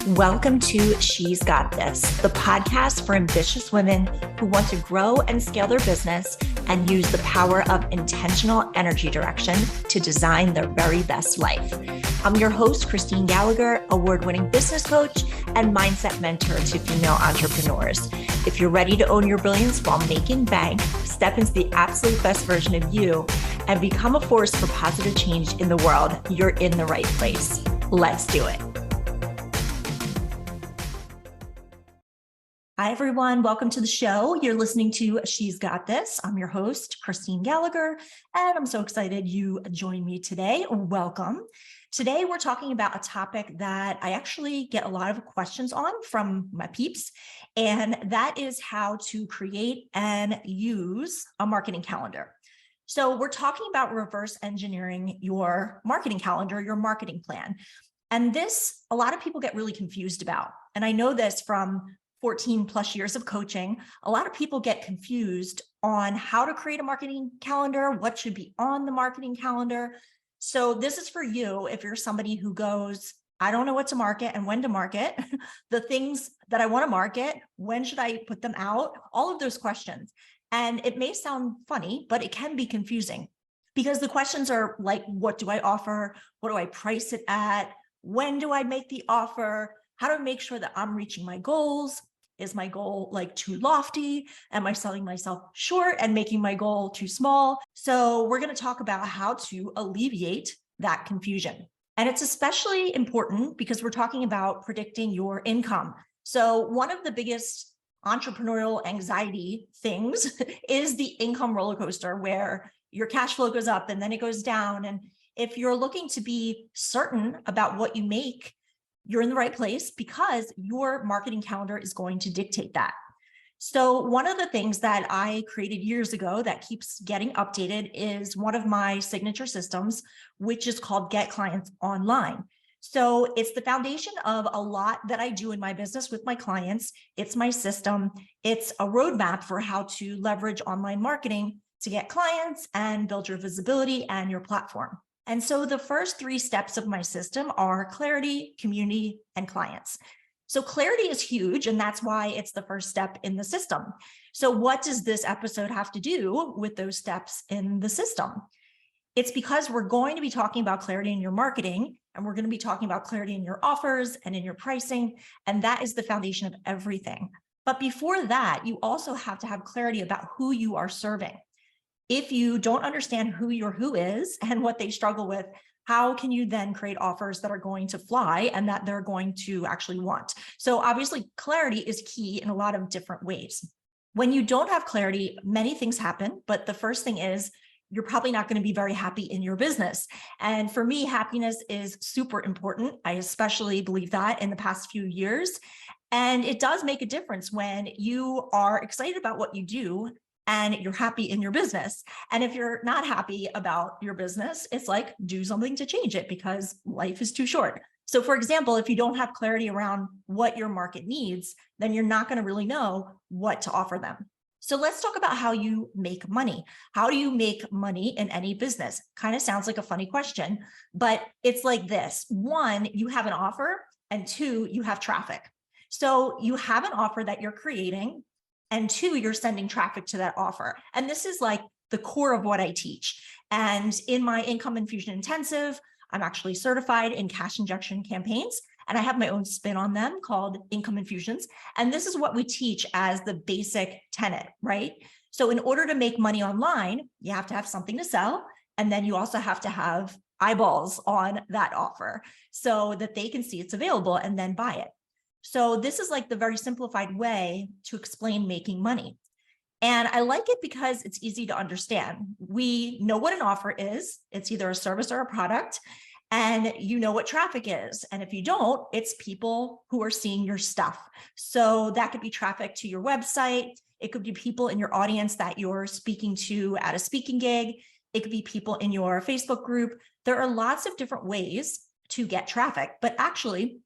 Welcome to She's Got This, the podcast for ambitious women who want to grow and scale their business and use the power of intentional energy direction to design their very best life. I'm your host, Christine Gallagher, award-winning business coach and mindset mentor to female entrepreneurs. If you're ready to own your brilliance while making bank, step into the absolute best version of you, and become a force for positive change in the world, you're in the right place. Let's do it. Hi, everyone. Welcome to the show. You're listening to She's Got This. I'm your host, Christine Gallagher, and I'm so excited you joined me today. Welcome. Today, we're talking about a topic that I actually get a lot of questions on from my peeps, and that is how to create and use a marketing calendar. So we're talking about reverse engineering your marketing calendar, your marketing plan. And this, a lot of people get really confused about. And I know this from 14 plus years of coaching. A lot of people get confused on how to create a marketing calendar, what should be on the marketing calendar. So this is for you if you're somebody who goes, I don't know what to market and when to market, the things that I want to market, when should I put them out? All of those questions. And it may sound funny, but it can be confusing because the questions are like, what do I offer? What do I price it at? When do I make the offer? How do I make sure that I'm reaching my goals? Is my goal like too lofty? Am I selling myself short and making my goal too small? So we're going to talk about how to alleviate that confusion. And it's especially important because we're talking about predicting your income. So one of the biggest entrepreneurial anxiety things is the income roller coaster where your cash flow goes up and then it goes down. And if you're looking to be certain about what you make, you're in the right place because your marketing calendar is going to dictate that. So one of the things that I created years ago that keeps getting updated is one of my signature systems, which is called Get Clients Online. So it's the foundation of a lot that I do in my business with my clients. It's my system. It's a roadmap for how to leverage online marketing to get clients and build your visibility and your platform. And so the first three steps of my system are clarity, community, and clients. So clarity is huge, and that's why it's the first step in the system. So what does this episode have to do with those steps in the system? It's because we're going to be talking about clarity in your marketing, and we're going to be talking about clarity in your offers and in your pricing, and that is the foundation of everything. But before that, you also have to have clarity about who you are serving. If you don't understand who your who is and what they struggle with, how can you then create offers that are going to fly and that they're going to actually want? So obviously clarity is key in a lot of different ways. When you don't have clarity, many things happen, but the first thing is you're probably not going to be very happy in your business. And for me, happiness is super important. I especially believe that in the past few years. And it does make a difference when you are excited about what you do and you're happy in your business. And if you're not happy about your business, it's like, do something to change it because life is too short. So for example, if you don't have clarity around what your market needs, then you're not going to really know what to offer them. So let's talk about how you make money. How do you make money in any business? Kind of sounds like a funny question, but it's like this. One, you have an offer, and two, you have traffic. So you have an offer that you're creating, and two, you're sending traffic to that offer. And this is like the core of what I teach. And in my Income Infusion Intensive, I'm actually certified in cash injection campaigns, and I have my own spin on them called Income Infusions. And this is what we teach as the basic tenet, right? So in order to make money online, you have to have something to sell. And then you also have to have eyeballs on that offer so that they can see it's available and then buy it. So this is like the very simplified way to explain making money. And I like it because it's easy to understand. We know what an offer is. It's either a service or a product, and you know what traffic is. And if you don't, it's people who are seeing your stuff. So that could be traffic to your website. It could be people in your audience that you're speaking to at a speaking gig. It could be people in your Facebook group. There are lots of different ways to get traffic, but actually,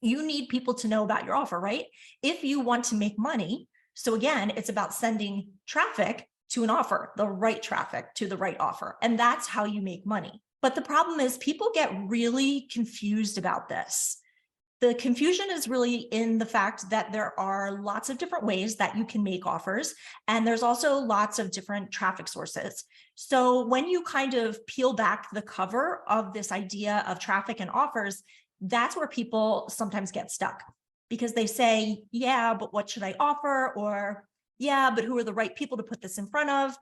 you need people to know about your offer, right? If you want to make money. So again, it's about sending traffic to an offer, the right traffic to the right offer. And that's how you make money. But the problem is people get really confused about this. The confusion is really in the fact that there are lots of different ways that you can make offers, and there's also lots of different traffic sources. So when you kind of peel back the cover of this idea of traffic and offers, that's where people sometimes get stuck, because they say, yeah, but what should I offer? Or, yeah, but who are the right people to put this in front of?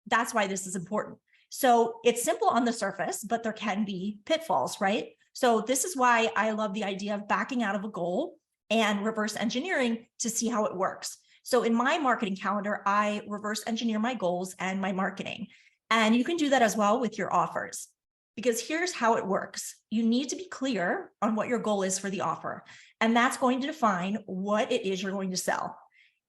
That's why this is important. So it's simple on the surface, but there can be pitfalls, right? So this is why I love the idea of backing out of a goal and reverse engineering to see how it works. So in my marketing calendar, I reverse engineer my goals and my marketing. And you can do that as well with your offers, because here's how it works. You need to be clear on what your goal is for the offer. And that's going to define what it is you're going to sell.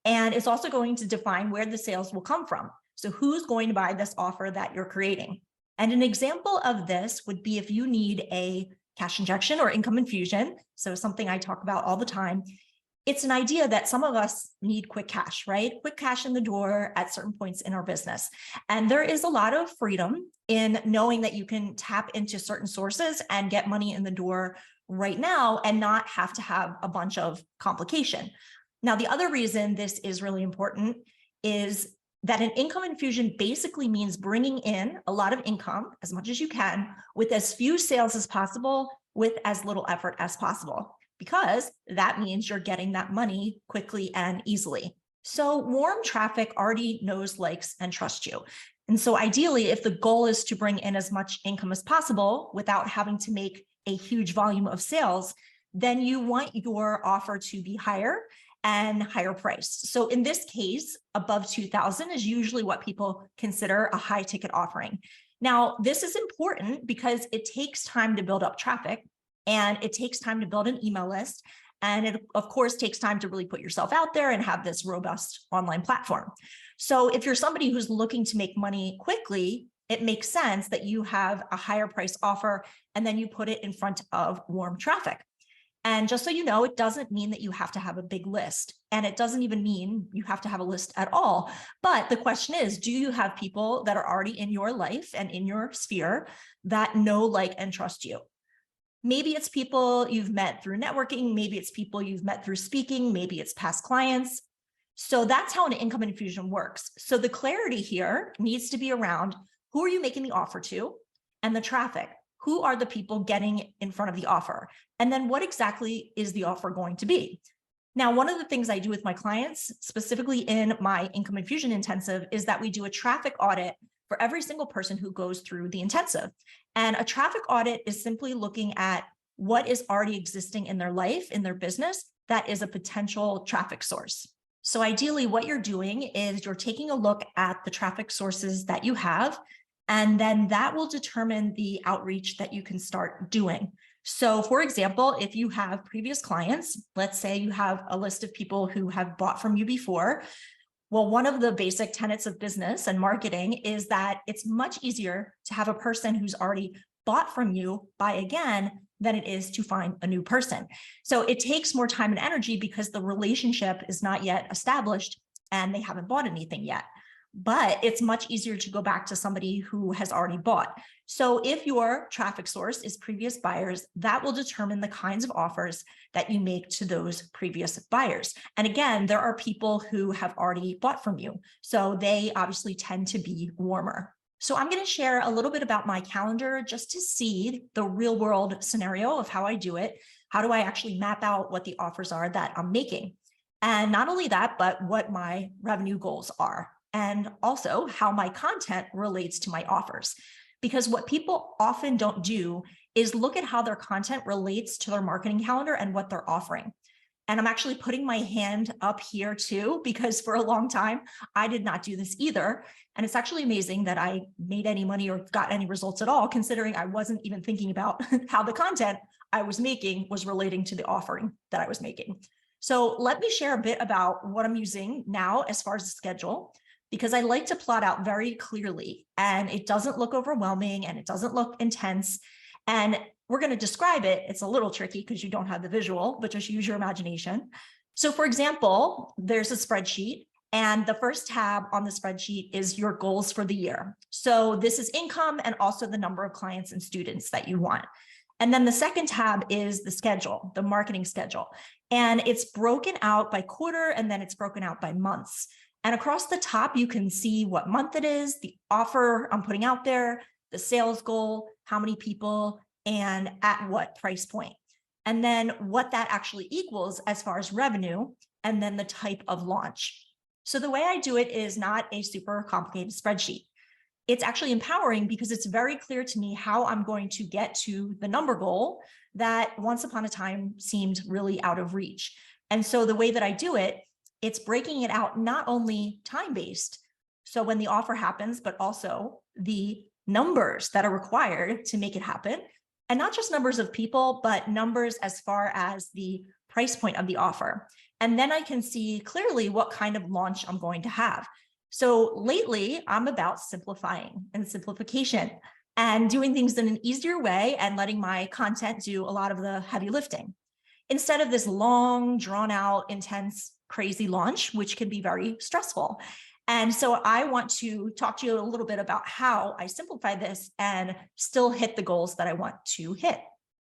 And it's also going to define where the sales will come from. So who's going to buy this offer that you're creating? And an example of this would be if you need a cash injection or income infusion. So something I talk about all the time. It's an idea that some of us need quick cash, right? Quick cash in the door at certain points in our business. And there is a lot of freedom in knowing that you can tap into certain sources and get money in the door right now and not have to have a bunch of complication. Now, the other reason this is really important is that an income infusion basically means bringing in a lot of income, as much as you can, with as few sales as possible, with as little effort as possible, because that means you're getting that money quickly and easily. So warm traffic already knows, likes, and trusts you. And so ideally, if the goal is to bring in as much income as possible without having to make a huge volume of sales, then you want your offer to be higher and higher price. So in this case, above 2,000 is usually what people consider a high ticket offering. Now, this is important because it takes time to build up traffic, and it takes time to build an email list. And it, of course, takes time to really put yourself out there and have this robust online platform. So if you're somebody who's looking to make money quickly, it makes sense that you have a higher price offer and then you put it in front of warm traffic. And just so you know, it doesn't mean that you have to have a big list, and it doesn't even mean you have to have a list at all. But the question is, do you have people that are already in your life and in your sphere that know, like, and trust you? Maybe it's people you've met through networking. Maybe it's people you've met through speaking. Maybe it's past clients. So that's how an income infusion works. So the clarity here needs to be around who are you making the offer to, and the traffic. Who are the people getting in front of the offer? And then what exactly is the offer going to be? Now, one of the things I do with my clients, specifically in my income infusion intensive, is that we do a traffic audit for every single person who goes through the intensive. And a traffic audit is simply looking at what is already existing in their life, in their business, that is a potential traffic source. So ideally, what you're doing is you're taking a look at the traffic sources that you have, and then that will determine the outreach that you can start doing. So for example, if you have previous clients, let's say you have a list of people who have bought from you before. Well, one of the basic tenets of business and marketing is that it's much easier to have a person who's already bought from you buy again than it is to find a new person. So it takes more time and energy because the relationship is not yet established and they haven't bought anything yet. But it's much easier to go back to somebody who has already bought. So if your traffic source is previous buyers, that will determine the kinds of offers that you make to those previous buyers. And again, there are people who have already bought from you, so they obviously tend to be warmer. So I'm going to share a little bit about my calendar just to see the real world scenario of how I do it. How do I actually map out what the offers are that I'm making? And not only that, but what my revenue goals are, and also how my content relates to my offers. Because what people often don't do is look at how their content relates to their marketing calendar and what they're offering. And I'm actually putting my hand up here too, because for a long time, I did not do this either. And it's actually amazing that I made any money or got any results at all, considering I wasn't even thinking about how the content I was making was relating to the offering that I was making. So let me share a bit about what I'm using now as far as the schedule, because I like to plot out very clearly, and it doesn't look overwhelming and it doesn't look intense. And we're going to describe it. It's a little tricky because you don't have the visual, but just use your imagination. So for example, there's a spreadsheet, and the first tab on the spreadsheet is your goals for the year. So this is income and also the number of clients and students that you want. And then the second tab is the schedule, the marketing schedule. And it's broken out by quarter, and then it's broken out by months. And across the top, you can see what month it is, the offer I'm putting out there, the sales goal, how many people, and at what price point. And then what that actually equals as far as revenue, and then the type of launch. So the way I do it is not a super complicated spreadsheet. It's actually empowering because it's very clear to me how I'm going to get to the number goal that once upon a time seemed really out of reach. And so the way that I do it, it's breaking it out not only time-based, so when the offer happens, but also the numbers that are required to make it happen. And not just numbers of people, but numbers as far as the price point of the offer. And then I can see clearly what kind of launch I'm going to have. So lately, I'm about simplifying and simplification and doing things in an easier way and letting my content do a lot of the heavy lifting. Instead of this long, drawn out, intense, crazy launch, which can be very stressful. And so I want to talk to you a little bit about how I simplify this and still hit the goals that I want to hit.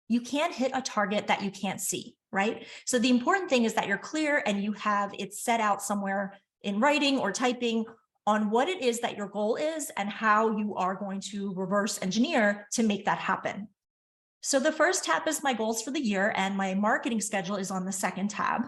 You can't hit a target that you can't see, right? So the important thing is that you're clear and you have it set out somewhere in writing or typing on what it is that your goal is and how you are going to reverse engineer to make that happen. So the first tab is my goals for the year, and my marketing schedule is on the second tab.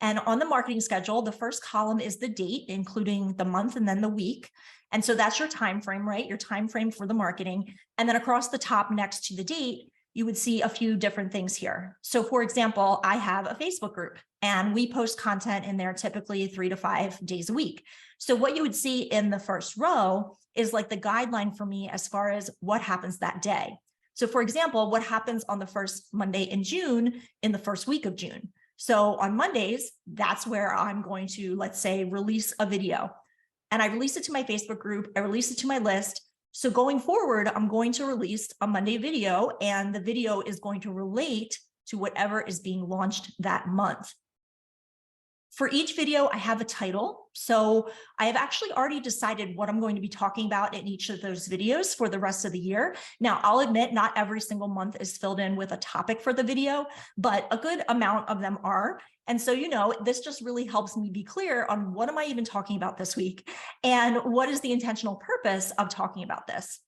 And on the marketing schedule, the first column is the date, including the month and then the week. And so that's your time frame, right? Your time frame for the marketing. And then across the top next to the date, you would see a few different things here. So for example, I have a Facebook group and we post content in there typically 3 to 5 days a week. So what you would see in the first row is like the guideline for me as far as what happens that day. So for example, what happens on the first Monday in June in the first week of June. So on Mondays, that's where I'm going to, let's say, release a video. And I release it to my Facebook group, I release it to my list. So going forward, I'm going to release a Monday video, and the video is going to relate to whatever is being launched that month. For each video, I have a title. So I have actually already decided what I'm going to be talking about in each of those videos for the rest of the year. Now, I'll admit not every single month is filled in with a topic for the video, but a good amount of them are. And so, this just really helps me be clear on what am I even talking about this week and what is the intentional purpose of talking about this?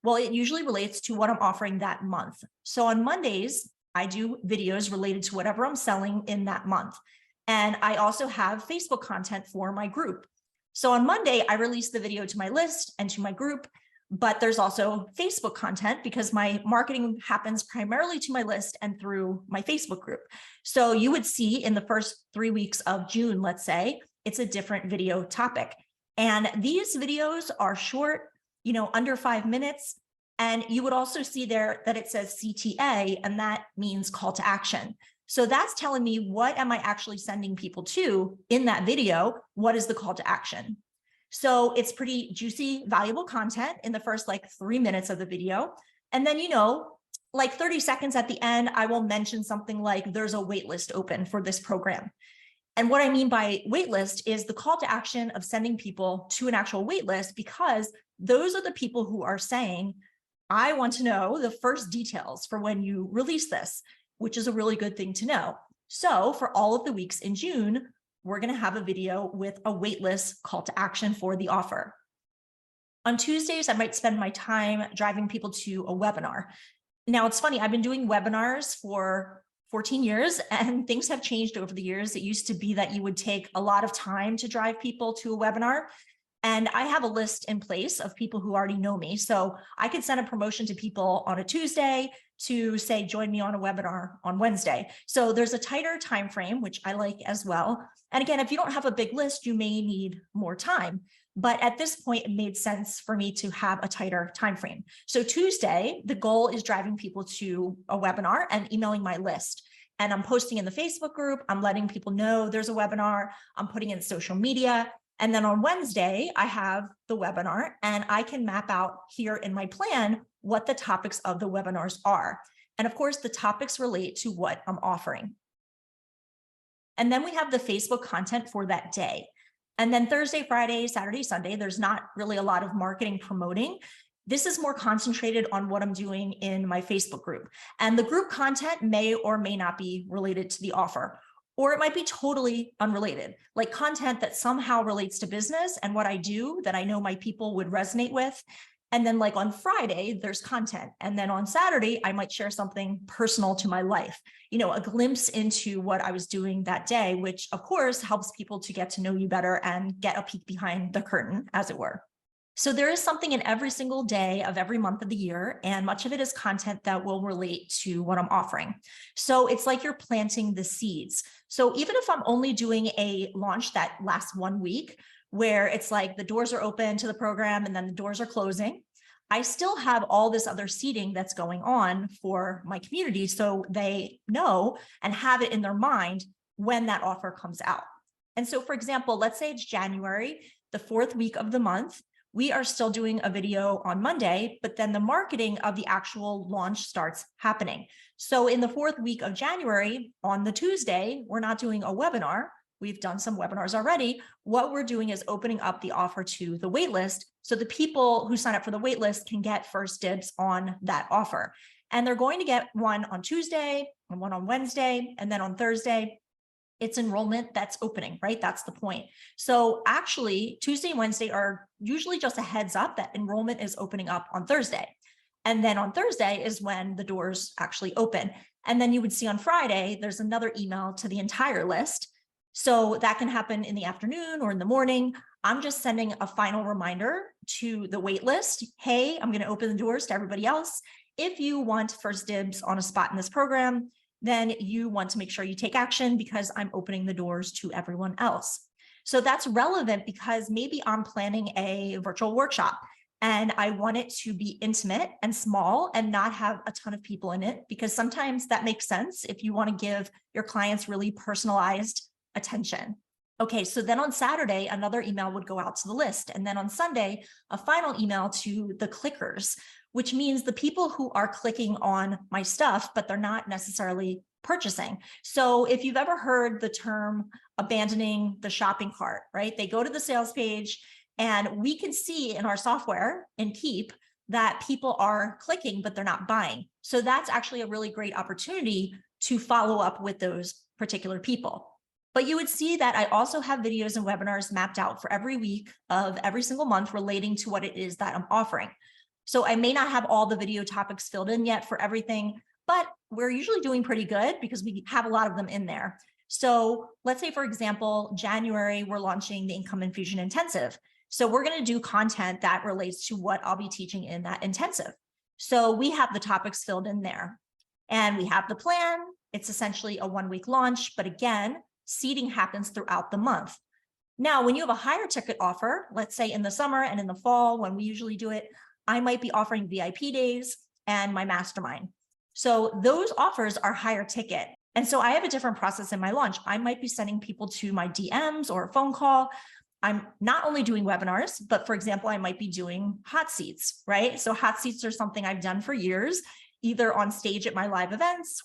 Well, it usually relates to what I'm offering that month. So on Mondays, I do videos related to whatever I'm selling in that month. And I also have Facebook content for my group. So on Monday, I release the video to my list and to my group, but there's also Facebook content because my marketing happens primarily to my list and through my Facebook group. So you would see in the first 3 weeks of June, let's say, it's a different video topic. And these videos are short, under 5 minutes. And you would also see there that it says CTA, and that means call to action. So that's telling me what am I actually sending people to in that video? What is the call to action? So it's pretty juicy, valuable content in the first 3 minutes of the video. And then, 30 seconds at the end, I will mention something like there's a wait list open for this program. And what I mean by wait list is the call to action of sending people to an actual wait list, because those are the people who are saying, I want to know the first details for when you release this, which is a really good thing to know. So for all of the weeks in June, we're going to have a video with a waitlist call to action for the offer. On Tuesdays, I might spend my time driving people to a webinar. Now, it's funny, I've been doing webinars for 14 years and things have changed over the years. It used to be that you would take a lot of time to drive people to a webinar. And I have a list in place of people who already know me. So I could send a promotion to people on a Tuesday to say, join me on a webinar on Wednesday. So there's a tighter time frame, which I like as well. And again, if you don't have a big list, you may need more time. But at this point, it made sense for me to have a tighter time frame. So Tuesday, the goal is driving people to a webinar and emailing my list. And I'm posting in the Facebook group. I'm letting people know there's a webinar. I'm putting in social media. And then on Wednesday, I have the webinar, and I can map out here in my plan what the topics of the webinars are. And of course, the topics relate to what I'm offering. And then we have the Facebook content for that day. And then Thursday, Friday, Saturday, Sunday, there's not really a lot of marketing promoting. This is more concentrated on what I'm doing in my Facebook group. And the group content may or may not be related to the offer, or it might be totally unrelated, like content that somehow relates to business and what I do that I know my people would resonate with. And then like on Friday, there's content. And then on Saturday, I might share something personal to my life, a glimpse into what I was doing that day, which of course helps people to get to know you better and get a peek behind the curtain, as it were. So there is something in every single day of every month of the year, and much of it is content that will relate to what I'm offering. So it's like you're planting the seeds. So even if I'm only doing a launch that lasts 1 week, where it's like the doors are open to the program and then the doors are closing, I still have all this other seeding that's going on for my community, so they know and have it in their mind when that offer comes out. And so, for example, let's say it's January, the 4th week of the month. We are still doing a video on Monday, but then the marketing of the actual launch starts happening. So in the 4th week of January, on the Tuesday, we're not doing a webinar. We've done some webinars already. What we're doing is opening up the offer to the waitlist, so the people who sign up for the waitlist can get first dibs on that offer. And they're going to get one on Tuesday and one on Wednesday, and then on Thursday, it's enrollment that's opening, right? That's the point. So actually, Tuesday and Wednesday are usually just a heads up that enrollment is opening up on Thursday. And then on Thursday is when the doors actually open. And then you would see on Friday, there's another email to the entire list. So that can happen in the afternoon or in the morning. I'm just sending a final reminder to the wait list. Hey, I'm going to open the doors to everybody else. If you want first dibs on a spot in this program, then you want to make sure you take action because I'm opening the doors to everyone else. So that's relevant because maybe I'm planning a virtual workshop and I want it to be intimate and small and not have a ton of people in it, because sometimes that makes sense if you want to give your clients really personalized attention. Okay, so then on Saturday, another email would go out to the list. And then on Sunday, a final email to the clickers, which means the people who are clicking on my stuff, but they're not necessarily purchasing. So if you've ever heard the term abandoning the shopping cart, right? They go to the sales page and we can see in our software in Keep that people are clicking, but they're not buying. So that's actually a really great opportunity to follow up with those particular people. But you would see that I also have videos and webinars mapped out for every week of every single month relating to what it is that I'm offering. So I may not have all the video topics filled in yet for everything, but we're usually doing pretty good because we have a lot of them in there. So let's say, for example, January, we're launching the Income Infusion Intensive. So we're going to do content that relates to what I'll be teaching in that intensive. So we have the topics filled in there and we have the plan. It's essentially a 1-week launch, but again, seeding happens throughout the month. Now, when you have a higher ticket offer, let's say in the summer and in the fall, when we usually do it, I might be offering VIP days and my mastermind. So those offers are higher ticket. And so I have a different process in my launch. I might be sending people to my DMs or a phone call. I'm not only doing webinars, but for example, I might be doing hot seats, right? So hot seats are something I've done for years, either on stage at my live events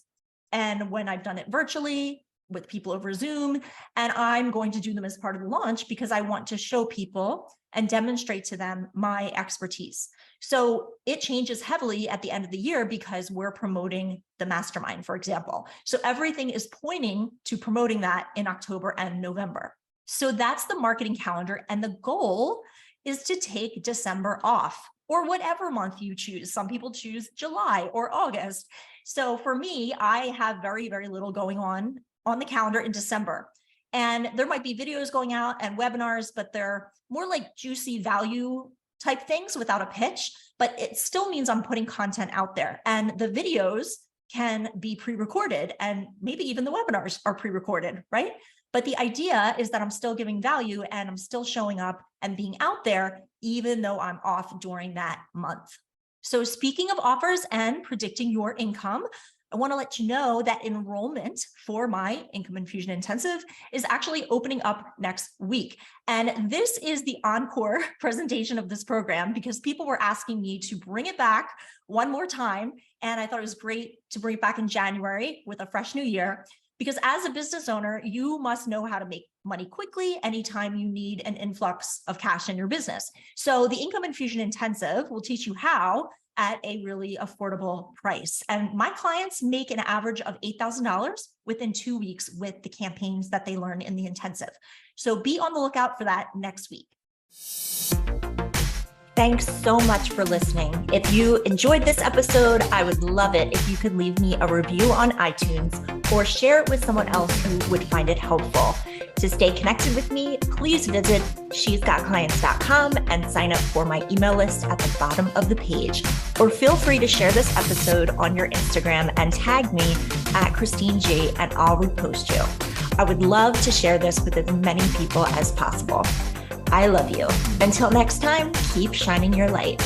and when I've done it virtually with people over Zoom. And I'm going to do them as part of the launch because I want to show people and demonstrate to them my expertise. So it changes heavily at the end of the year because we're promoting the mastermind, for example. So everything is pointing to promoting that in October and November. So that's the marketing calendar. And the goal is to take December off or whatever month you choose. Some people choose July or August. So for me, I have very, very little going on the calendar in December. And there might be videos going out and webinars, but they're more like juicy value type things without a pitch, but it still means I'm putting content out there. And the videos can be pre-recorded and maybe even the webinars are pre-recorded, right? But the idea is that I'm still giving value and I'm still showing up and being out there, even though I'm off during that month. So speaking of offers and predicting your income, I want to let you know that enrollment for my Income Infusion Intensive is actually opening up next week. And this is the encore presentation of this program because people were asking me to bring it back one more time. And I thought it was great to bring it back in January with a fresh new year. Because as a business owner, you must know how to make money quickly anytime you need an influx of cash in your business. So the Income Infusion Intensive will teach you how at a really affordable price. And my clients make an average of $8,000 within 2 weeks with the campaigns that they learn in the intensive. So be on the lookout for that next week. Thanks so much for listening. If you enjoyed this episode, I would love it if you could leave me a review on iTunes or share it with someone else who would find it helpful. To stay connected with me, please visit she'sgotclients.com and sign up for my email list at the bottom of the page. Or feel free to share this episode on your Instagram and tag me at Christine G, and I'll repost you. I would love to share this with as many people as possible. I love you. Until next time, keep shining your light.